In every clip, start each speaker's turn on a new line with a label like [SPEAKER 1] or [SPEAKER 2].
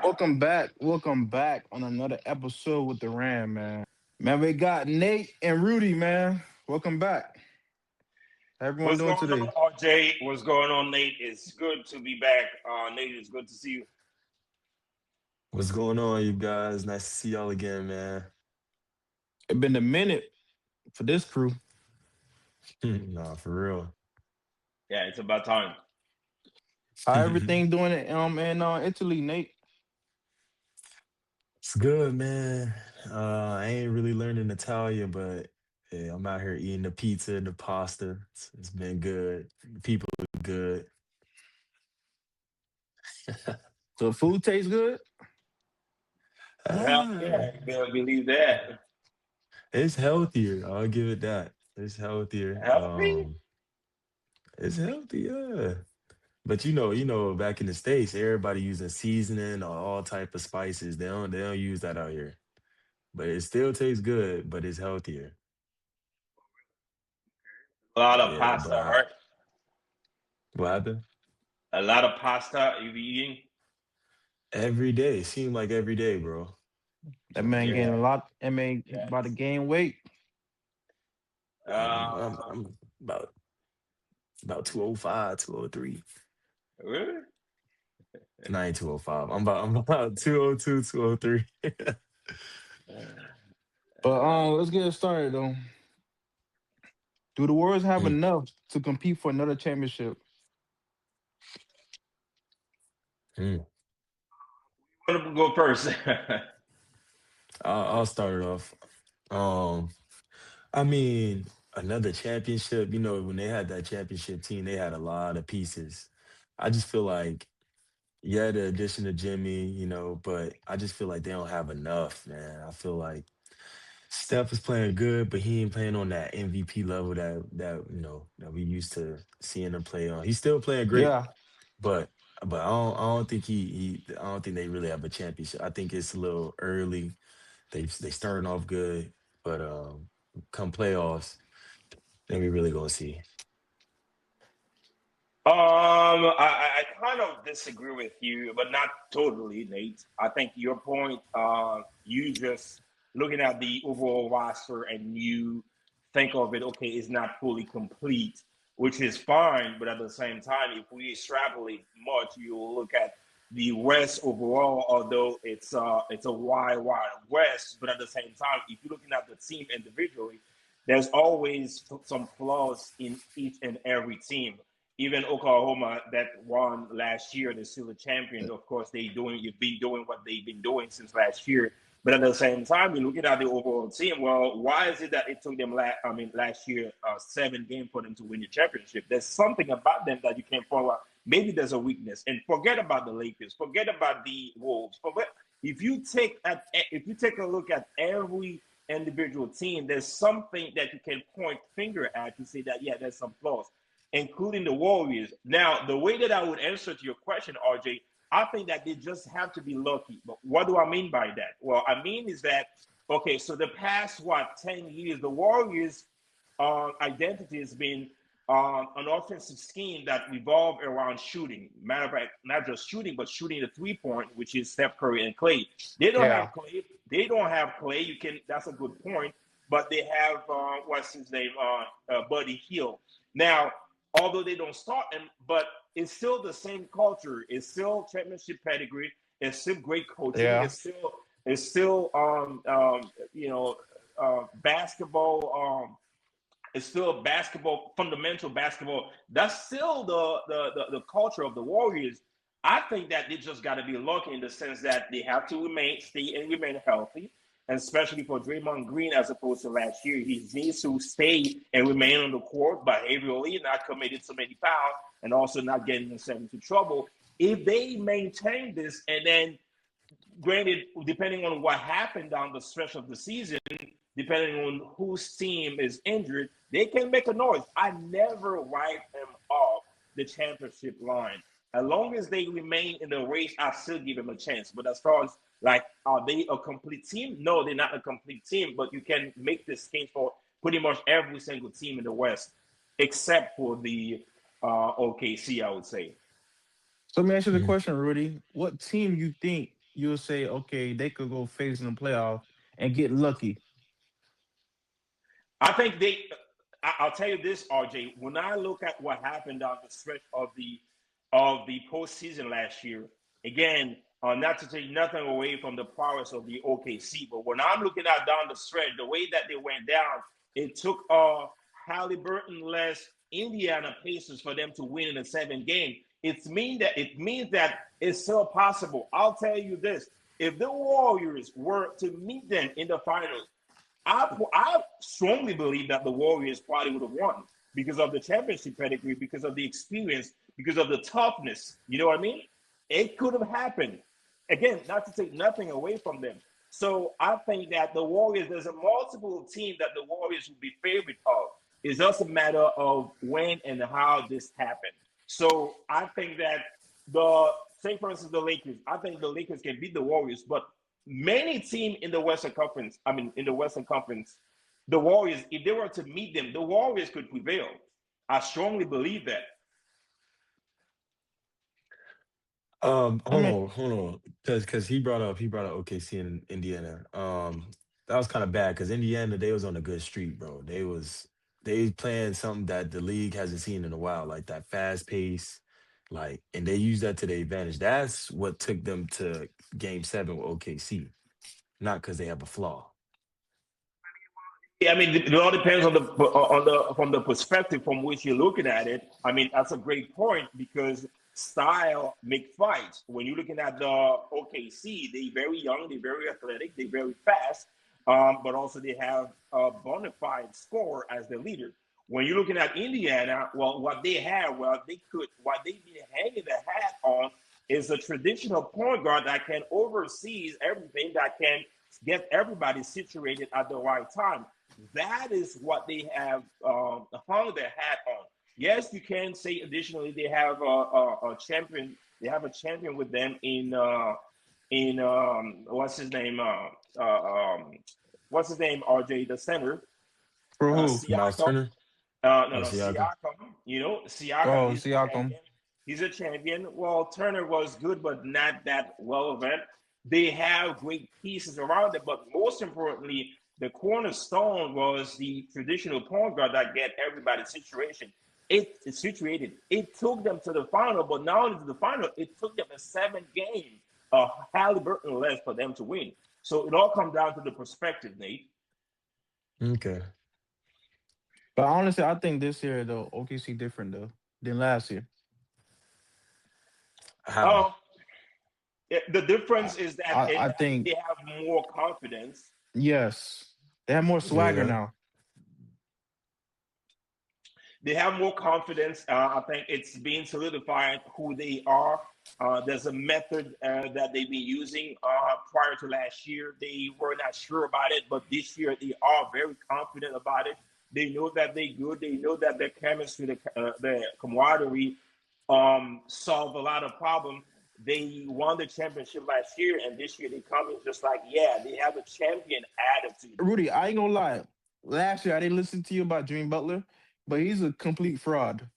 [SPEAKER 1] Welcome back. Welcome back on another episode with the Ram, man. Man, we got Nate and Rudy, man. Welcome back. How everyone
[SPEAKER 2] What's
[SPEAKER 1] doing
[SPEAKER 2] going
[SPEAKER 1] today?
[SPEAKER 2] on, RJ? What's going on, Nate? It's good to be back. Nate, it's good to see you.
[SPEAKER 3] What's going on, you guys? Nice to see y'all again, man.
[SPEAKER 1] It's been a minute for this crew.
[SPEAKER 3] Nah, for real.
[SPEAKER 2] Yeah, it's about time.
[SPEAKER 1] How everything doing in Italy, Nate?
[SPEAKER 3] It's good, man. I ain't really learning Italian, but yeah, I'm out here eating the pizza and the pasta. It's been good. The people are good.
[SPEAKER 1] So food tastes good?
[SPEAKER 2] Hell
[SPEAKER 3] Ah,
[SPEAKER 2] yeah, you better believe that.
[SPEAKER 3] it's healthier. I'll give it that. It's healthier.
[SPEAKER 2] Healthy?
[SPEAKER 3] It's healthy, yeah. But back in the States, everybody using seasoning or all type of spices. They don't use that out here. But it still tastes good, but it's healthier.
[SPEAKER 2] A lot of
[SPEAKER 3] Yeah,
[SPEAKER 2] pasta, right?
[SPEAKER 3] what happened?
[SPEAKER 2] A lot of pasta you be eating.
[SPEAKER 3] Every day, seem like every day, bro.
[SPEAKER 1] That man
[SPEAKER 2] Yeah,
[SPEAKER 1] gained a lot. That man about to
[SPEAKER 2] yes.
[SPEAKER 1] gain weight.
[SPEAKER 3] I'm about 205, 203.
[SPEAKER 2] Really?
[SPEAKER 3] And I ain't 205. I'm about 202, 203.
[SPEAKER 1] But let's get started though. Do the Warriors have
[SPEAKER 3] Mm,
[SPEAKER 1] enough to compete for another championship?
[SPEAKER 3] mm.
[SPEAKER 2] Want to go first?
[SPEAKER 3] I'll start it off. Um, I mean, another championship, when they had that championship team, they had a lot of pieces. I just feel like, yeah, the addition of Jimmy, but I just feel like they don't have enough, man. I feel like Steph is playing good, but he ain't playing on that MVP level that we used to seeing him play on. He's still playing great,
[SPEAKER 1] Yeah,
[SPEAKER 3] but I don't think I don't think they really have a championship. I think it's a little early. They starting off good, but come playoffs, then we really gonna see.
[SPEAKER 2] I kind of disagree with you, but not totally, Nate. I think your point, you just looking at the overall roster and you think of it, okay, it's not fully complete, which is fine. But at the same time, if we extrapolate much, you will look at the West overall, although it's a wide West. But at the same time, if you're looking at the team individually, there's always some flaws in each and every team. Even Oklahoma that won last year, they're still the champions. Of course, you've been doing what they've been doing since last year. But at the same time, you're looking at the overall team. Well, why is it that it took them last year 7 games for them to win the championship? There's something about them that you can't point out. Maybe there's a weakness. And forget about the Lakers. Forget about the Wolves. If you take a look at every individual team, there's something that you can point finger at to say that yeah, there's some flaws, including the Warriors. Now, the way that I would answer to your question, RJ, I think that they just have to be lucky. But what do I mean by that? Well, I mean is that okay. So the past 10 years, the Warriors' identity has been an offensive scheme that revolved around shooting. Matter of fact, not just shooting, but shooting the 3 point, which is Steph Curry and Clay. They don't
[SPEAKER 1] yeah.
[SPEAKER 2] have Clay. They don't have Clay. You can. That's a good point. But they have what's his name, Buddy Hield. Now, although they don't start him, but it's still the same culture. It's still championship pedigree. It's still great coaching.
[SPEAKER 1] Yeah.
[SPEAKER 2] It's still basketball. It's still basketball, fundamental basketball. That's still the culture of the Warriors. I think that they just got to be lucky in the sense that they have to remain healthy, and especially for Draymond Green as opposed to last year. He needs to stay and remain on the court behaviorally, not committing so many fouls, and also not getting themselves into trouble. If they maintain this, and then granted, depending on what happened down the stretch of the season, depending on whose team is injured, they can make a noise. I never write them off the championship line. As long as they remain in the race, I still give them a chance. But as far as like, are they a complete team? No, they're not a complete team. But you can make this case for pretty much every single team in the West, except for the OKC, I would say.
[SPEAKER 1] So let me ask you the
[SPEAKER 3] Mm.
[SPEAKER 1] question, Rudy. What team you think you'll say, okay, they could go face in the playoff and get lucky.
[SPEAKER 2] I think they. Will tell you this, RJ. When I look at what happened on the stretch of the postseason last year, again, not to take nothing away from the prowess of the OKC, but when I'm looking at down the stretch, the way that they went down, it took Halliburton-less Indiana Pacers for them to win in a 7 game. It means that it's still possible. I'll tell you this: if the Warriors were to meet them in the finals, I strongly believe that the Warriors probably would have won because of the championship pedigree, because of the experience, because of the toughness. You know what I mean? It could have happened. Again, not to take nothing away from them. So I think that the Warriors, there's a multiple team that the Warriors would be favorite of. It's just a matter of when and how this happened. So I think that say for instance the Lakers, I think the Lakers can beat the Warriors, but many team in the Western Conference, in the Western Conference, the Warriors, if they were to meet them, the Warriors could prevail. I strongly believe that.
[SPEAKER 1] I mean,
[SPEAKER 3] Hold on, because he brought up OKC in Indiana. That was kind of bad because Indiana they was on a good streak, bro. They playing something that the league hasn't seen in a while, like that fast pace, like, and they use that to their advantage. That's what took them to Game 7 with OKC, not because they have a flaw.
[SPEAKER 2] Yeah, I mean, it all depends on the from the perspective from which you're looking at it. I mean, that's a great point because style make fights. When you're looking at the OKC, they very young, they very athletic, they very fast, but also they have a bona fide scorer as the leader. When you're looking at Indiana, well, what they've been hanging the hat on is a traditional point guard that can oversees everything, that can get everybody situated at the right time. That is what they have hung their hat on. Yes, you can say additionally they have a champion. They have a champion with them in what's his name? What's his name? RJ, the center,
[SPEAKER 1] for who?
[SPEAKER 3] Miles
[SPEAKER 2] Siakam.
[SPEAKER 3] Turner,
[SPEAKER 2] No,
[SPEAKER 3] oh
[SPEAKER 2] no,
[SPEAKER 3] Siakam.
[SPEAKER 2] Siakam. Siakam.
[SPEAKER 1] Oh,
[SPEAKER 2] He's a
[SPEAKER 1] Siakam.
[SPEAKER 2] champion. He's a champion. Well, Turner was good, but not that relevant. They have great pieces around it, but most importantly, the cornerstone was the traditional point guard that get everybody situation. It's situated. It took them to the final, but not only to the final, it took them a 7 game Halliburton less for them to win. So it all comes down to the perspective, Nate.
[SPEAKER 3] Okay,
[SPEAKER 1] But honestly, I think this year though OKC different though than last year.
[SPEAKER 3] how?
[SPEAKER 2] Um, the
[SPEAKER 1] I
[SPEAKER 2] difference is that
[SPEAKER 1] I think
[SPEAKER 2] they have more confidence.
[SPEAKER 1] yes, they have more swagger
[SPEAKER 3] Yeah.
[SPEAKER 1] now.
[SPEAKER 2] They have more confidence. I think it's being solidified who they are. There's a method that they've been using prior to last year. They were not sure about it, but this year they are very confident about it. They know that they're good. They know that their chemistry, the camaraderie, solve a lot of problems. They won the championship last year, and this year they come in just like, yeah, they have a champion attitude.
[SPEAKER 1] Rudy, I ain't gonna lie. Last year I didn't listen to you about Jimmy Butler, but he's a complete fraud.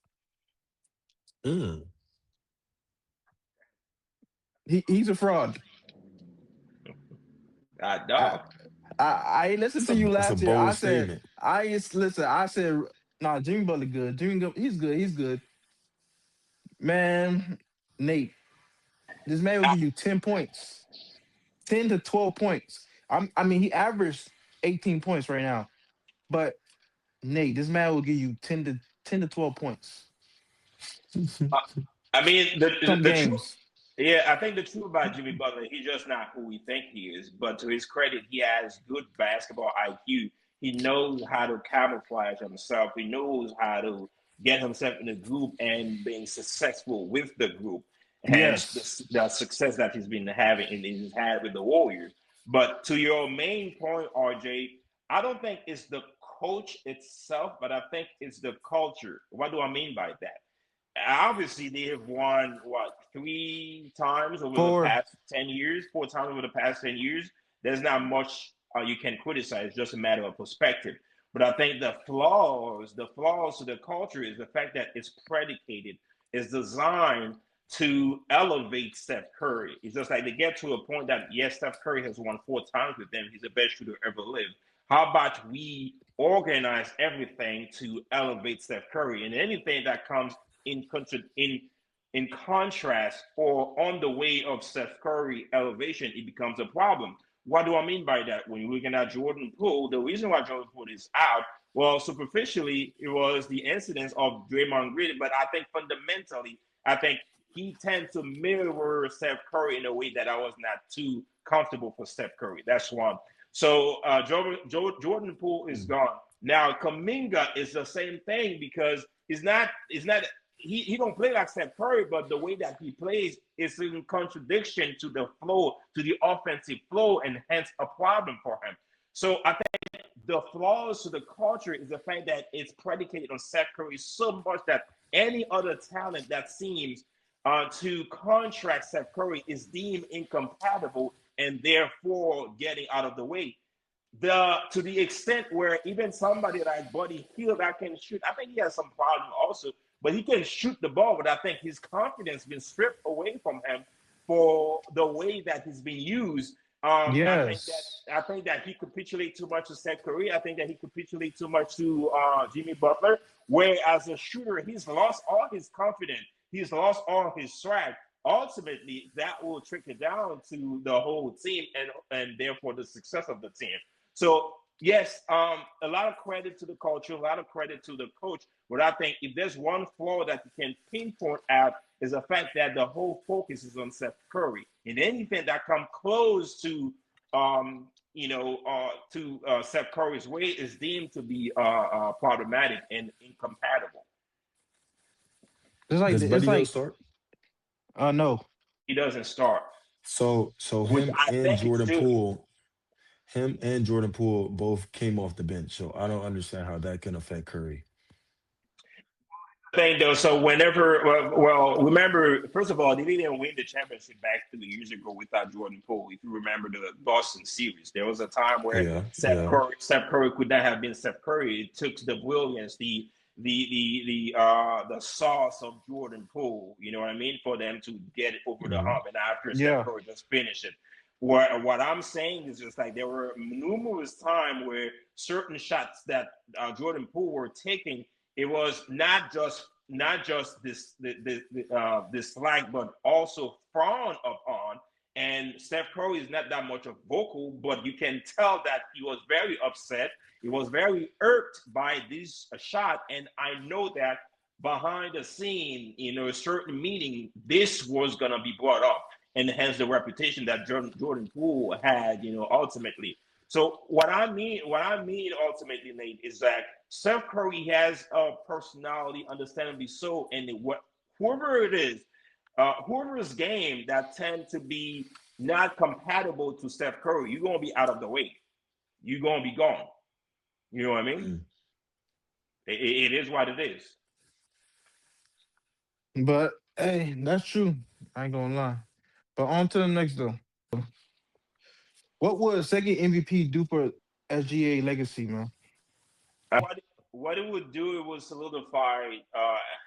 [SPEAKER 3] Mm.
[SPEAKER 1] He's a fraud. I,
[SPEAKER 2] Dog.
[SPEAKER 1] I ain't listened to you
[SPEAKER 3] It's a
[SPEAKER 1] last year. I
[SPEAKER 3] bold
[SPEAKER 1] said
[SPEAKER 3] statement.
[SPEAKER 1] I just listen. I said nah, Jimmy Butler good. He's good. He's good. Man, Nate, this man will give you 10 points, 10 to 12 points. I mean, he averaged 18 points right now. But Nate, this man will give you 10 to 12 points.
[SPEAKER 2] Uh, I mean,
[SPEAKER 1] Some
[SPEAKER 2] the truth.
[SPEAKER 1] games.
[SPEAKER 2] Yeah, I think the truth about Jimmy Butler, he's just not who we think he is. But to his credit, he has good basketball IQ. He knows how to camouflage himself. He knows how to get himself in a group and being successful with the group. Hence,
[SPEAKER 1] Yes.
[SPEAKER 2] the success that he's been having and he's had with the Warriors. But to your main point, RJ, I don't think it's the coach itself, but I think it's the culture. What do I mean by that? Obviously they have won what 3 times over the
[SPEAKER 1] For
[SPEAKER 2] past 10 years, 4 times over the past 10 years. There's not much you can criticize. It's just a matter of perspective. But I think the flaws to the culture is the fact that it's predicated, it's designed to elevate Steph Curry. It's just like they get to a point that yes, Steph Curry has won 4 times with them. He's the best shooter ever lived. How about we organize everything to elevate Steph Curry, and anything that comes in contrast or on the way of Steph Curry elevation, it becomes a problem. What do I mean by that? When you're looking at Jordan Poole, the reason why Jordan Poole is out, well, superficially, it was the incidence of Draymond Green, but I think fundamentally, I think he tends to mirror Steph Curry in a way that I was not too comfortable for Steph Curry. That's one. So Jordan Poole is gone. Now Kaminga is the same thing because he don't play like Steph Curry, but the way that he plays is in contradiction to the flow, to the offensive flow, and hence a problem for him. So I think the flaws to the culture is the fact that it's predicated on Steph Curry so much that any other talent that seems to contract Steph Curry is deemed incompatible and therefore getting out of the way. To the extent where even somebody like Buddy Hield that can shoot, I think he has some problem also, but he can shoot the ball. But I think his confidence been stripped away from him for the way that he's been used.
[SPEAKER 1] Yes.
[SPEAKER 2] I think that he capitulated too much to Steph Curry. I think that he capitulated too much to Jimmy Butler. Where as a shooter, he's lost all his confidence. He's lost all his swag. Ultimately, that will trickle down to the whole team and therefore the success of the team. So yes, a lot of credit to the culture, a lot of credit to the coach. But I think if there's one flaw that you can pinpoint out is the fact that the whole focus is on Steph Curry. And anything that comes close to Steph Curry's way is deemed to be problematic and incompatible.
[SPEAKER 3] Does
[SPEAKER 1] It's
[SPEAKER 3] Buddy Hill
[SPEAKER 1] like
[SPEAKER 3] start?
[SPEAKER 1] no.
[SPEAKER 2] He doesn't start,
[SPEAKER 3] So
[SPEAKER 2] which
[SPEAKER 3] him
[SPEAKER 2] I
[SPEAKER 3] and
[SPEAKER 2] think is
[SPEAKER 3] Jordan
[SPEAKER 2] still.
[SPEAKER 3] Poole, him and Jordan Poole both came off the bench. So I don't understand how that can affect Curry.
[SPEAKER 2] Thing though. So whenever, remember, first of all, they didn't win the championship back 2 years ago without Jordan Poole. If you remember the Boston series, there was a time where
[SPEAKER 3] Yeah, yeah.
[SPEAKER 2] Steph Curry could not have been Steph Curry. It took the brilliance, the sauce of Jordan Poole. You know what I mean? For them to get it over the
[SPEAKER 3] Mhm.
[SPEAKER 2] hump, and after Steph
[SPEAKER 1] Yeah.
[SPEAKER 2] Curry just finished it. What I'm saying is just like there were numerous times where certain shots that Jordan Poole were taking, it was not just this dislike, but also frowned upon. And Steph Curry is not that much of vocal, but you can tell that he was very upset. He was very irked by this shot, and I know that behind the scene, a certain meeting, this was gonna be brought up, and hence the reputation that Jordan Poole had, ultimately. So what I mean ultimately, Nate, is that Steph Curry has a personality, understandably so, and whoever it is, whoever's game that tend to be not compatible to Steph Curry, you're gonna be out of the way. You're gonna be gone. You know what I mean?
[SPEAKER 3] Mm.
[SPEAKER 2] It is what it is.
[SPEAKER 1] But hey, that's true. I ain't gonna lie. But on to the next though. What would second MVP do for SGA legacy, man?
[SPEAKER 2] What it would do, it would solidify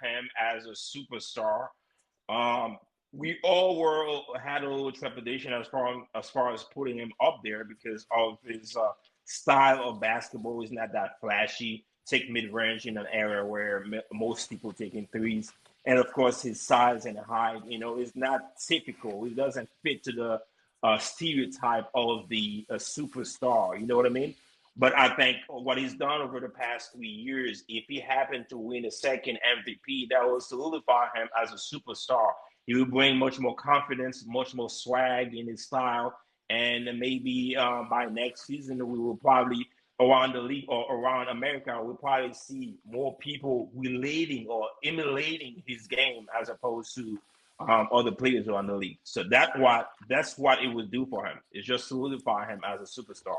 [SPEAKER 2] him as a superstar. Um, we all had a little trepidation as far as putting him up there because of his style of basketball. Is not that flashy. Take mid range in an era where most people taking threes, and of course his size and height, is not typical. It doesn't fit to the stereotype of the superstar. You know what I mean? But I think what he's done over the past 3 years, if he happened to win a second MVP, that will solidify him as a superstar. He will bring much more confidence, much more swag in his style, and maybe by next season we will probably around the league or around America, we'll probably see more people relating or emulating his game as opposed to other players around the league. So that's what it would do for him. It's just solidify him as a superstar.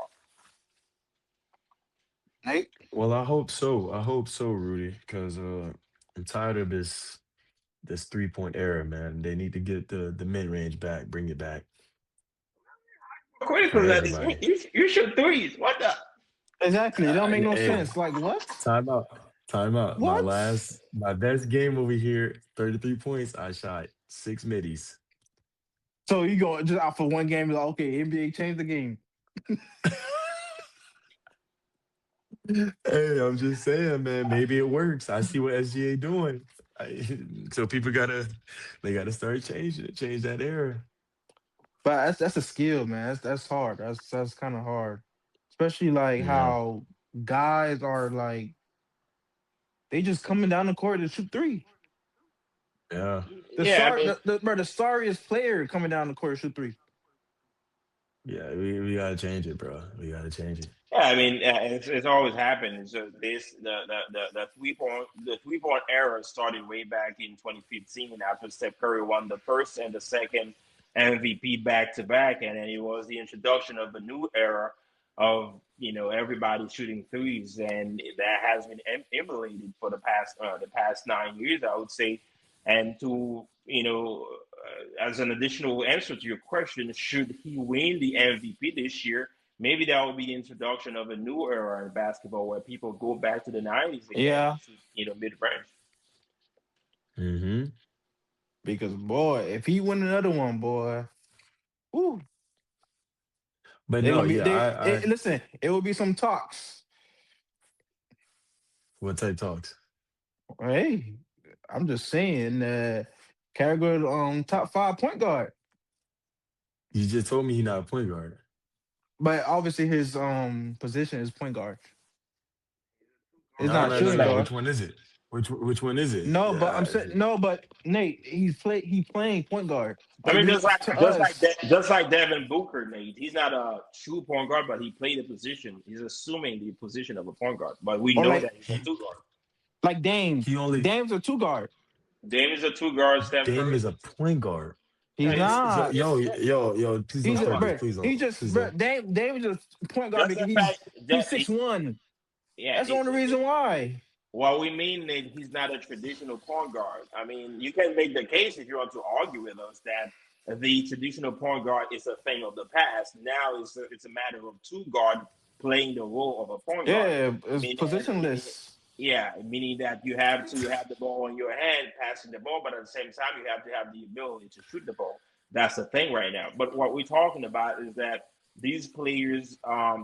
[SPEAKER 1] Nate?
[SPEAKER 3] Well, I hope so. I hope so, Rudy, because I'm tired of this 3-point era, man. They need to get the mid range back, bring it back for
[SPEAKER 2] Critical that is
[SPEAKER 3] everybody.
[SPEAKER 2] you shoot threes. What the?
[SPEAKER 1] Exactly. It don't make no
[SPEAKER 3] Hey,
[SPEAKER 1] sense. Like what?
[SPEAKER 3] time out, time out.
[SPEAKER 1] What?
[SPEAKER 3] My best game over here, 33 points. I shot. Six middies.
[SPEAKER 1] So you go just out for one game, like, okay, NBA changed the game.
[SPEAKER 3] Hey, I'm just saying, man. Maybe it works. I see what SGA doing. I, so people gotta, they gotta start changing it, change that era.
[SPEAKER 1] But that's a skill, man. That's hard. That's kind of hard, especially like
[SPEAKER 3] Yeah,
[SPEAKER 1] how guys are like they just coming down the court to shoot three.
[SPEAKER 3] yeah,
[SPEAKER 2] Yeah, I mean,
[SPEAKER 1] The sorriest player coming down the court to shoot three.
[SPEAKER 3] yeah. We gotta change it, bro. We gotta change it.
[SPEAKER 2] yeah, I mean, it's always happened. So the 3 point era started way back in 2015 after Steph Curry won the first and the second MVP back to back, and then it was the introduction of the new era of everybody shooting threes, and that has been emulated for the past 9 years, I would say. And to as an additional answer to your question, should he win the MVP this year? Maybe that would be the introduction of a new era in basketball where people go back to the '90s again and
[SPEAKER 1] Yeah,
[SPEAKER 2] shoot, mid range.
[SPEAKER 3] Hmm.
[SPEAKER 1] because boy, if he win another one, boy, woo,
[SPEAKER 3] But
[SPEAKER 1] they're
[SPEAKER 3] no,
[SPEAKER 1] gonna be
[SPEAKER 3] yeah,
[SPEAKER 1] they. Listen, it will be some talks.
[SPEAKER 3] what type talks?
[SPEAKER 1] Hey, I'm just saying, Carragher top five point guard,
[SPEAKER 3] You just told me he's not a point guard.
[SPEAKER 1] but obviously his position is point guard. It's
[SPEAKER 3] No,
[SPEAKER 1] not
[SPEAKER 3] no, no,
[SPEAKER 2] Just
[SPEAKER 1] shooting
[SPEAKER 3] no.
[SPEAKER 2] like
[SPEAKER 3] Which
[SPEAKER 1] guard.
[SPEAKER 3] one is it? Which one is it?
[SPEAKER 1] No, but I'm
[SPEAKER 3] Yeah.
[SPEAKER 1] saying no, but Nate, he's playing point guard.
[SPEAKER 2] I
[SPEAKER 1] Like
[SPEAKER 2] mean,
[SPEAKER 1] we
[SPEAKER 2] just like
[SPEAKER 1] to
[SPEAKER 2] just like
[SPEAKER 1] us,
[SPEAKER 2] just like Devin Booker, Nate. He's not a true point guard, but he played a position. He's assuming the position of a point guard, but we
[SPEAKER 1] or
[SPEAKER 2] know that he's a
[SPEAKER 3] He
[SPEAKER 2] two guard.
[SPEAKER 1] like Dame.
[SPEAKER 3] he only
[SPEAKER 1] Dame's a two guard.
[SPEAKER 2] Dame is a two guard. Steph
[SPEAKER 3] Dame
[SPEAKER 2] Curry
[SPEAKER 3] is
[SPEAKER 2] is
[SPEAKER 3] a
[SPEAKER 2] a two.
[SPEAKER 3] point guard.
[SPEAKER 1] He's
[SPEAKER 3] So,
[SPEAKER 1] not.
[SPEAKER 3] yo, yo, yo, please don't
[SPEAKER 1] He's a
[SPEAKER 3] start this.
[SPEAKER 1] bro.
[SPEAKER 3] Please
[SPEAKER 1] He
[SPEAKER 3] don't.
[SPEAKER 1] just
[SPEAKER 3] Please
[SPEAKER 1] bro.
[SPEAKER 3] don't.
[SPEAKER 1] Dame's just point guard
[SPEAKER 2] Just
[SPEAKER 1] because
[SPEAKER 2] the fact
[SPEAKER 1] he's
[SPEAKER 2] that
[SPEAKER 1] 6'1".
[SPEAKER 2] yeah,
[SPEAKER 1] That's the only reason why.
[SPEAKER 2] what we mean that he's not a traditional point guard. I mean, you can make the case if you want to argue with us that the traditional point guard is a thing of the past. Now it's a matter of two guard playing the role of a point guard.
[SPEAKER 1] Yeah, it's
[SPEAKER 2] Meaning,
[SPEAKER 1] positionless.
[SPEAKER 2] yeah, meaning that you have to have the ball in your hand, passing the ball, but at the same time you have to have the ability to shoot the ball. That's the thing right now. But what we're talking about is that these players,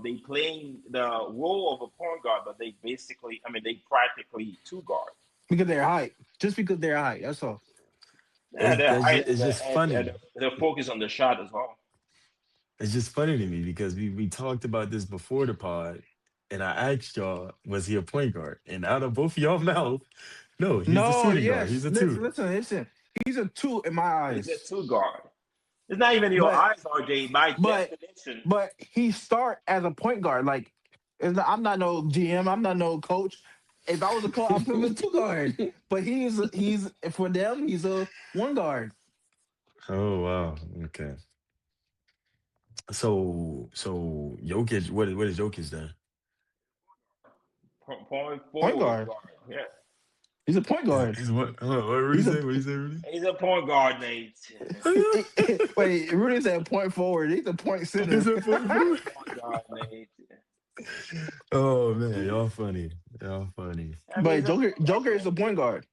[SPEAKER 2] they playing the role of a point guard, but they basically, I mean, they practically two guard.
[SPEAKER 1] Because they're high. Just because they're high. That's all.
[SPEAKER 2] Yeah, they're high
[SPEAKER 3] It's just
[SPEAKER 2] and
[SPEAKER 3] funny.
[SPEAKER 2] they're focused on the shot as well.
[SPEAKER 3] It's just funny to me because we talked about this before the pod, and I asked y'all, was he a point guard? And out of both of y'all mouth, no, he's a
[SPEAKER 1] No,
[SPEAKER 3] shooting guard. He's
[SPEAKER 1] yes.
[SPEAKER 3] a
[SPEAKER 1] Listen,
[SPEAKER 3] two.
[SPEAKER 1] listen. He's a two in my
[SPEAKER 2] He's a
[SPEAKER 1] eyes.
[SPEAKER 2] two guard. It's not even your
[SPEAKER 1] But
[SPEAKER 2] eyes, RJ. By
[SPEAKER 1] but
[SPEAKER 2] definition,
[SPEAKER 1] but he start as a point guard. Like I'm not no GM. I'm not no coach. If I was a coach, I'd put him as a two guard. But he's for them. He's a one guard.
[SPEAKER 3] Oh wow. Okay. So Jokic, what is Jokic then?
[SPEAKER 2] point
[SPEAKER 1] Point
[SPEAKER 2] forward
[SPEAKER 1] guard.
[SPEAKER 2] guard. Yeah,
[SPEAKER 1] He's a point guard.
[SPEAKER 3] He's what? What Rudy
[SPEAKER 1] He's a
[SPEAKER 3] say? What do you say, Rudy?
[SPEAKER 2] he's a point guard, Nate.
[SPEAKER 1] wait. Rudy said point forward. He's a point
[SPEAKER 3] He's
[SPEAKER 1] center.
[SPEAKER 3] a point forward.
[SPEAKER 2] Point guard, Nate.
[SPEAKER 3] Oh man, y'all funny. Y'all funny.
[SPEAKER 2] I mean,
[SPEAKER 1] But
[SPEAKER 2] he's a
[SPEAKER 1] Joker is a point guard.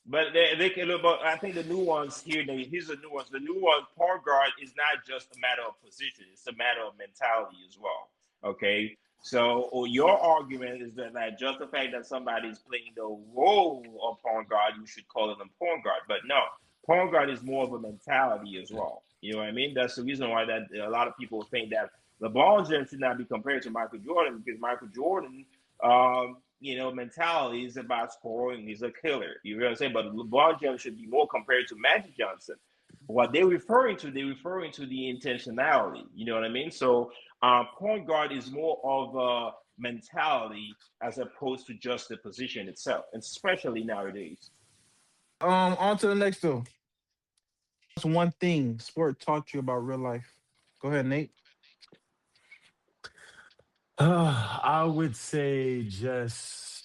[SPEAKER 2] But they can look. But I think the nuance here, here's the nuance. The nuance, point guard is not just a matter of position; it's a matter of mentality as well. Okay, so your argument is that just the fact that somebody is playing the role of point guard, you should call them point guard. But no, point guard is more of a mentality as well. You know what I mean? That's the reason why that a lot of people think that LeBron James should not be compared to Michael Jordan because Michael Jordan mentality is about scoring. He's a killer. You know what I'm saying? But LeBron James should be more compared to Magic Johnson. What they're referring to the intentionality. You know what I mean? So, point guard is more of a mentality as opposed to just the position itself, especially nowadays.
[SPEAKER 1] On to the next though. What's one thing sport taught you about real life? Go ahead, Nate.
[SPEAKER 3] I would say just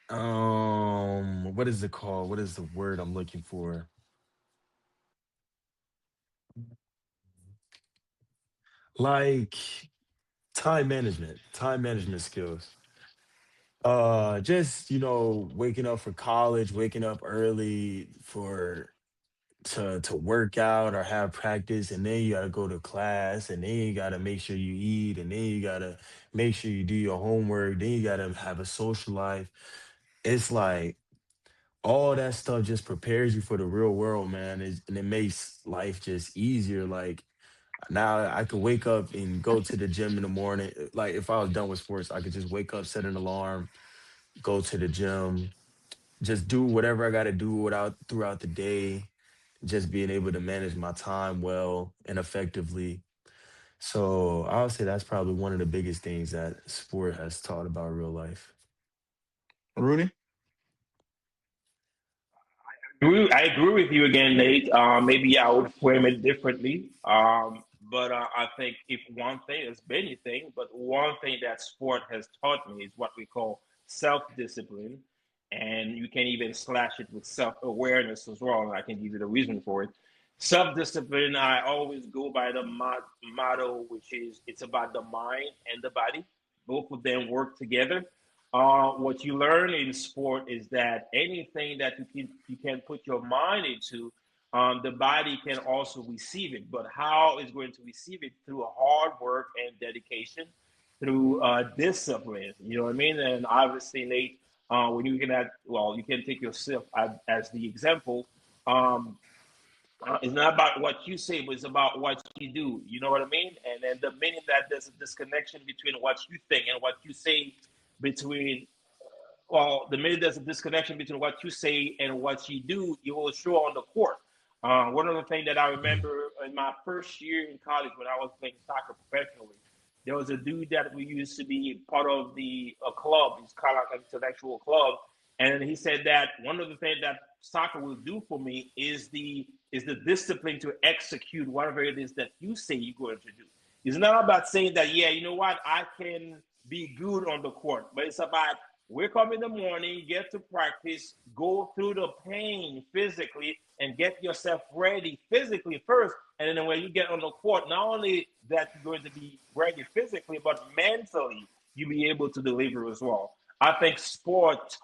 [SPEAKER 3] what is it called? What is the word I'm looking for? Like time management skills. Just waking up for college, waking up early for to work out or have practice, and then you gotta go to class, and then you gotta make sure you eat, and then you gotta make sure you do your homework, then you gotta have a social life. It's like all that stuff just prepares you for the real world, man. And it makes life just easier. Like now I could wake up and go to the gym in the morning. Like if I was done with sports, I could just wake up, set an alarm, go to the gym, just do whatever I got to do without throughout the day, just being able to manage my time well and effectively. So I would say that's probably one of the biggest things that sport has taught about real life.
[SPEAKER 1] Rudy.
[SPEAKER 2] I agree with you again, Nate. Maybe I would frame it differently. But I think if one thing, there's many things, but one thing that sport has taught me is what we call self-discipline. And you can even slash it with self-awareness as well. And I can give you the reason for it. Self-discipline, I always go by the motto, which is it's about the mind and the body. Both of them work together. What you learn in sport is that anything that you can put your mind into, the body can also receive it. But how is going to receive it? Through hard work and dedication, through discipline. You know what I mean? And obviously, Nate, when you can you can take yourself as the example. Um, it's not about what you say, but it's about what you do. You know what I mean? And then the minute that there's a disconnection between what you think and what you say, between the minute there's a disconnection between what you say and what you do, you will show on the court. One of the things that I remember in my first year in college when I was playing soccer professionally, there was a dude that we used to be part of the a club. It's kind of like an intellectual club, and he said that one of the things that soccer will do for me is the discipline to execute whatever it is that you say you're going to do. It's not about saying that, yeah, you know what, I can be good on the court, but it's about wake up in the morning, get to practice, go through the pain physically, and get yourself ready physically first. And then when you get on the court, not only that you're going to be ready physically, but mentally you'll be able to deliver as well. I think sport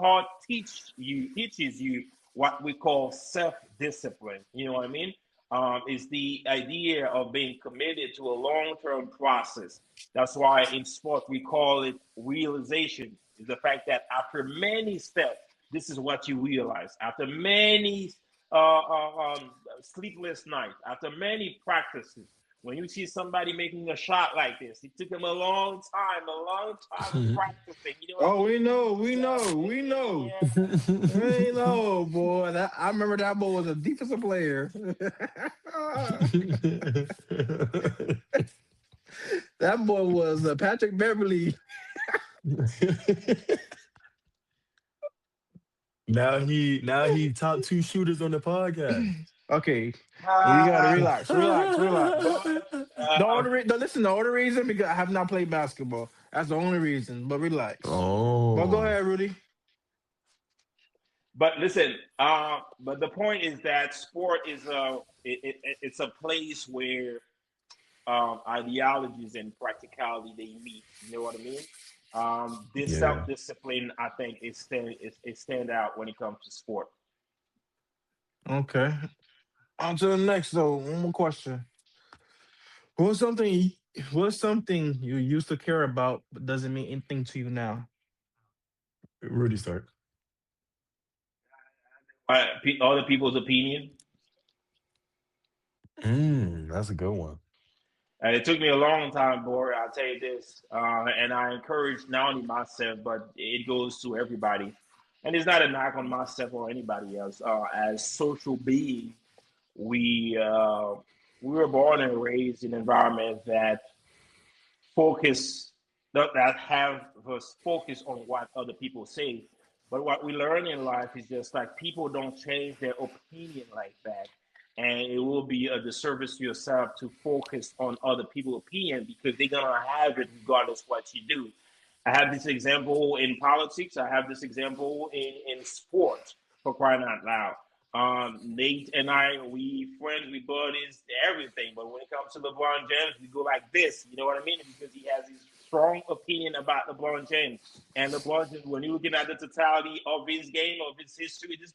[SPEAKER 2] teaches you what we call self-discipline. You know what I mean? Is the idea of being committed to a long-term process. That's why in sport we call it realization. Is the fact that after many steps, this is what you realize. After many sleepless nights, after many practices, when you see somebody making a shot like this, it took them a long time of practicing. You know what I
[SPEAKER 1] Oh,
[SPEAKER 2] mean?
[SPEAKER 1] we know, we
[SPEAKER 2] So
[SPEAKER 1] know, we know.
[SPEAKER 2] yeah,
[SPEAKER 1] We know, boy. I remember that boy was a defensive player. That boy was Patrick Beverly.
[SPEAKER 3] now he top two shooters on the podcast.
[SPEAKER 1] Okay, you gotta
[SPEAKER 2] uh,
[SPEAKER 1] relax, relax, relax.
[SPEAKER 2] but
[SPEAKER 1] No, listen, the only reason because I have not played basketball. That's the only reason. But relax. But go
[SPEAKER 3] Oh,
[SPEAKER 1] ahead, Rudy.
[SPEAKER 2] But listen, but the point is that sport is it's a place where ideologies and practicality they meet. You know what I mean? This
[SPEAKER 3] yeah.
[SPEAKER 2] self discipline, I think, is stand out when it comes to sport.
[SPEAKER 1] Okay. On to the next though. One more question. What's something what's something you used to care about but doesn't mean anything to you now?
[SPEAKER 3] Rudy start.
[SPEAKER 2] Other people's opinion.
[SPEAKER 3] That's a good one.
[SPEAKER 2] And it took me a long time, boy. I'll tell you this, and I encourage not only myself, but it goes to everybody. And it's not a knock on myself or anybody else. As social beings, we uh, we were born and raised in an environment that focus that have us focus on what other people say. But what we learn in life is just like people don't change their opinion like that. And it will be a disservice to yourself to focus on other people's opinion because they're gonna have it regardless what you do. I have this example in politics. I have this example in sports for crying out loud. Nate and I, we friends, we buddies, everything. But when it comes to LeBron James, we go like this. You know what I mean? Because he has his strong opinion about LeBron James. And LeBron James, when you're looking at the totality of his game, of his history, this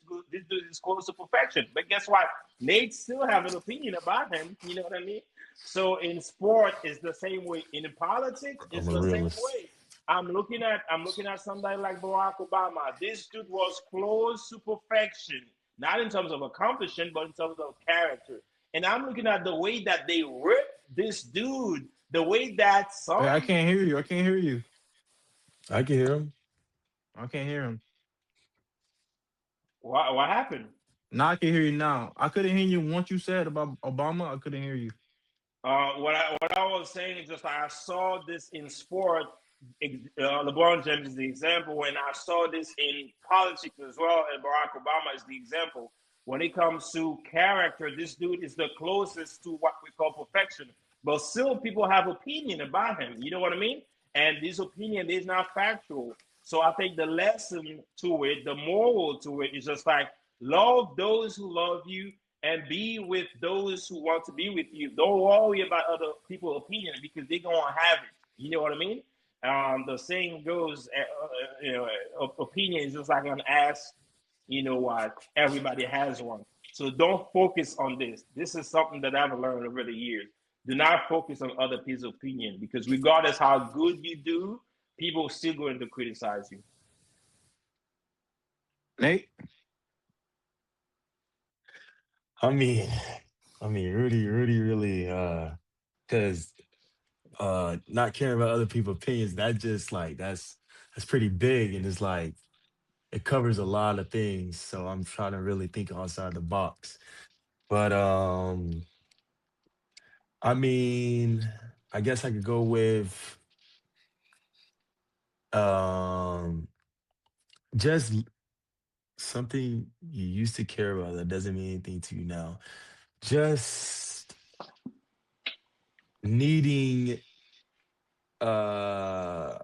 [SPEAKER 2] dude is close to perfection. But guess what? Nate still have an opinion about him. You know what I mean? So in sport, it's the same way. In politics,
[SPEAKER 3] I'm
[SPEAKER 2] it's
[SPEAKER 3] a
[SPEAKER 2] the same
[SPEAKER 3] realist.
[SPEAKER 2] way. I'm looking at somebody like Barack Obama. This dude was close to perfection, not in terms of accomplishment, but in terms of character. And I'm looking at the way that they rip this dude, the way that
[SPEAKER 1] Hey, I
[SPEAKER 2] some
[SPEAKER 1] can't hear you. I can't hear you.
[SPEAKER 3] I can hear him.
[SPEAKER 1] I can't hear him.
[SPEAKER 2] what happened?
[SPEAKER 1] Now I can hear you now. I couldn't hear you once you said about Obama. I couldn't hear you.
[SPEAKER 2] What I was saying is just like I saw this in sport. LeBron James is the example, and I saw this in politics as well. And Barack Obama is the example. When it comes to character, this dude is the closest to what we call perfection. But still, people have opinion about him. You know what I mean? And this opinion is not factual. So I think the lesson to it, the moral to it, is just like love those who love you and be with those who want to be with you. Don't worry about other people's opinion because they're gonna have it. You know what I mean? The saying goes, opinion is just like an ass. You know what? Everybody has one. So don't focus on this. This is something that I've learned over the years. Do not focus on other people's opinion because regardless how good you do, people are still going to criticize you.
[SPEAKER 1] Nate,
[SPEAKER 3] I mean, Rudy really, because not caring about other people's opinions, that just like that's pretty big, and it's like it covers a lot of things. So I'm trying to really think outside the box. But I mean, I guess I could go with um just something you used to care about that doesn't mean anything to you now. Just needing uh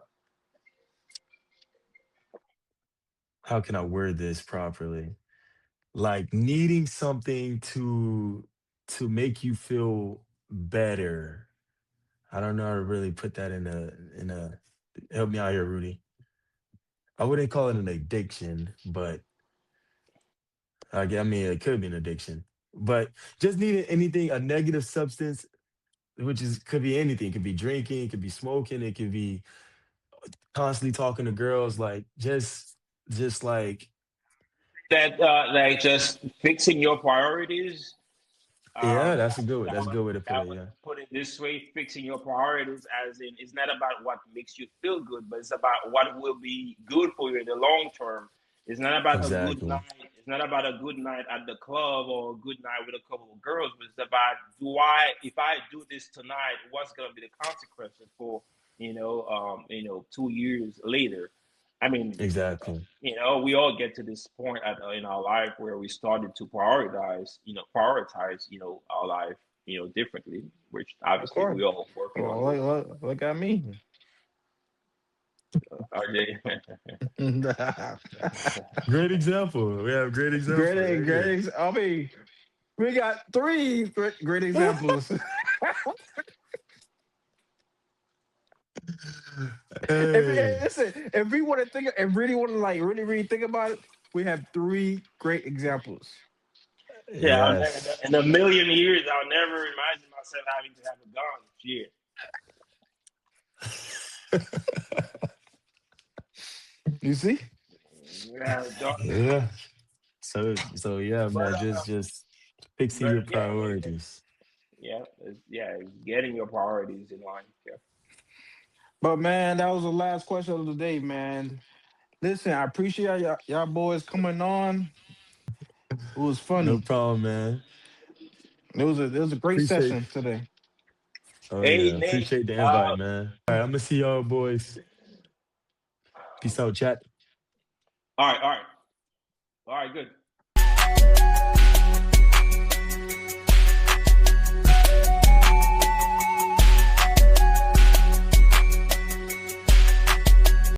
[SPEAKER 3] how can I word this properly? Like needing something to make you feel better. I don't know how to really put that in a help me out here, Rudy. I wouldn't call it an addiction, but I mean it could be an addiction. But just needing anything, a negative substance, which is could be anything. It could be drinking, it could be smoking, it could be constantly talking to girls, like just like
[SPEAKER 2] That like just fixing your priorities.
[SPEAKER 3] yeah,
[SPEAKER 2] I
[SPEAKER 3] that's a good way.
[SPEAKER 2] would, I
[SPEAKER 3] That's a
[SPEAKER 2] would,
[SPEAKER 3] good way to put
[SPEAKER 2] I
[SPEAKER 3] it.
[SPEAKER 2] would
[SPEAKER 3] Yeah,
[SPEAKER 2] put it this way: fixing your priorities, as in, it's not about what makes you feel good, but it's about what will be good for you in the long term. It's not about a good
[SPEAKER 3] exactly.
[SPEAKER 2] night. It's not about a good night at the club or a good night with a couple of girls. But it's about, if I do this tonight, what's going to be the consequences for 2 years later. I mean,
[SPEAKER 3] Exactly.
[SPEAKER 2] we all get to this point in our life where we started to prioritize, our life, differently, which
[SPEAKER 1] of
[SPEAKER 2] obviously
[SPEAKER 1] course.
[SPEAKER 2] we all working
[SPEAKER 1] Well,
[SPEAKER 2] on this.
[SPEAKER 1] look at me.
[SPEAKER 2] RJ.
[SPEAKER 3] Great example. We have great example
[SPEAKER 1] great,
[SPEAKER 3] right here.
[SPEAKER 1] great. I mean, we got three great examples.
[SPEAKER 3] Hey,
[SPEAKER 1] Listen, if we want to think, if really want to like really, really think about it, we have three great examples.
[SPEAKER 2] Yeah,
[SPEAKER 3] yes.
[SPEAKER 2] in a million years, I'll never imagine myself having to have a gun. Shit.
[SPEAKER 1] You see?
[SPEAKER 2] Yeah,
[SPEAKER 3] Yeah. So yeah,
[SPEAKER 2] but
[SPEAKER 3] man, just fixing
[SPEAKER 2] but
[SPEAKER 3] your
[SPEAKER 2] yeah, I mean,
[SPEAKER 3] priorities.
[SPEAKER 2] it's getting your priorities in line. Yeah.
[SPEAKER 1] But man, that was the last question of the day, man. Listen, I appreciate y'all boys coming on. It was
[SPEAKER 3] No
[SPEAKER 1] funny.
[SPEAKER 3] problem, man.
[SPEAKER 1] It was a great
[SPEAKER 3] Appreciate.
[SPEAKER 1] session today.
[SPEAKER 3] Oh
[SPEAKER 2] Hey,
[SPEAKER 3] yeah,
[SPEAKER 2] Nate.
[SPEAKER 3] appreciate the invite, man. All right, I'm gonna see y'all boys. Peace out, chat.
[SPEAKER 2] All right, all right, all right. Good.